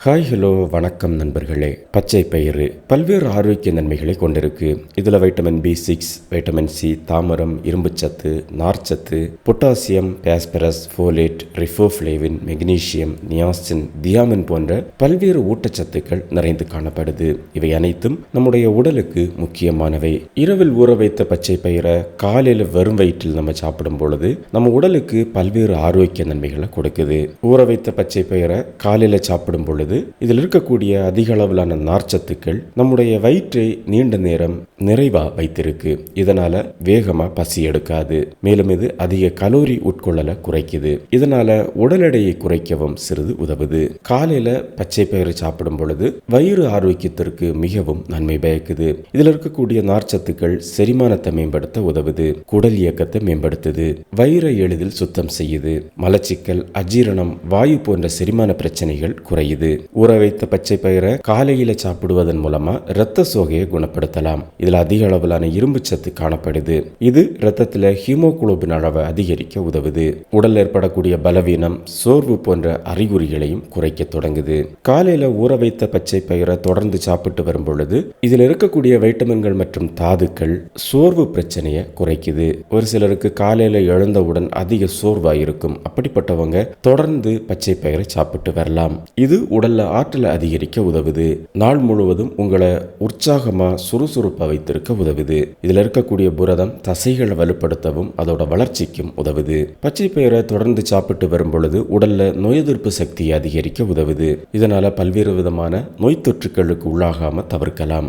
Hi hello வணக்கம் நண்பர்களே. பச்சை பயிறு பல்வேறு ஆரோக்கிய நன்மைகளை கொண்டிருக்கு. இதில் வைட்டமின் B6, வைட்டமின் C, தாமரம், இரும்புச்சத்து, நார்ச்சத்து, potassium, phosphorus, folate, riboflavin, magnesium, niacin, thiamine போன்ற பல்வேறு ஊட்டச்சத்துக்கள் நிறைந்து காணப்படுது. இவை அனைத்தும் நம்முடைய உடலுக்கு முக்கியமானவை. இரவில் ஊற வைத்த பச்சை பயிரை காலையில் வெறும் வயிற்றில் நம்ம சாப்பிடும் பொழுது நம்ம உடலுக்கு பல்வேறு ஆரோக்கிய நன்மைகளை கொடுக்குது. ஊற வைத்த பச்சை பயிரை காலையில் சாப்பிடும் பொழுது இதில் இருக்கக்கூடிய அதிக அளவிலான நார்ச்சத்துக்கள் நம்முடைய வயிற்றை நீண்ட நேரம் நிறைவா வைத்திருக்கு. இதனால வேகமா பசி எடுக்காது. மேலும் இது அதிக கலோரி உட்கொள்ளல குறைக்குது. இதனால உடல் எடையை குறைக்கவும் சிறிது உதவுது. காலையில பச்சை பயிறு சாப்பிடும் பொழுது வயிறு ஆரோக்கியத்திற்கு மிகவும் நன்மை பயக்குது. இதில் இருக்கக்கூடிய நார்ச்சத்துக்கள் செரிமானத்தை மேம்படுத்த உதவுது. குடல் இயக்கத்தை மேம்படுத்துது. வயிறை எளிதில் சுத்தம் செய்யுது. மலச்சிக்கல், அஜீரணம், வாயு போன்ற செரிமான பிரச்சனைகள் குறையுது. ஊற வைத்த பச்சை பயிரை காலையில சாப்பிடுவதன் மூலமா இரத்த சோகையை குணப்படுத்தலாம். இதுல அதிக அளவிலான இரும்பு சத்து காணப்படுது. இது இரத்தத்துல ஹீமோகுளோபின் அளவை அதிகரிக்க உதவுது. உடல் ஏற்படக்கூடிய பலவீனம், சோர்வு போன்ற அறிகுறிகளையும் குறைக்க தொடங்குது. காலையில ஊற வைத்த பச்சை பயிரை தொடர்ந்து சாப்பிட்டு வரும் பொழுது இதில் இருக்கக்கூடிய வைட்டமின்கள் மற்றும் தாதுக்கள் சோர்வு பிரச்சனையை குறைக்குது. ஒரு சிலருக்கு காலையில எழுந்தவுடன் அதிக சோர்வா இருக்கும். அப்படிப்பட்டவங்க தொடர்ந்து பச்சை பயிரை சாப்பிட்டு வரலாம். இது உடல்ல ஆற்றலை அதிகரிக்க உதவுது. நாள் முழுவதும் உங்களை உற்சாகமா சுறுசுறுப்பா வைத்திருக்க உதவுது. இதுல இருக்கக்கூடிய புரதம் தசைகளை வலுப்படுத்தவும் அதோட வளர்ச்சிக்கும் உதவுது. பச்சை பயிரை தொடர்ந்து சாப்பிட்டு வரும் பொழுது உடல்ல நோய் எதிர்ப்பு சக்தியை அதிகரிக்க உதவுது. இதனால பல்வேறு விதமான நோய் தொற்றுகளுக்கு உள்ளாகாம தவிர்க்கலாம்.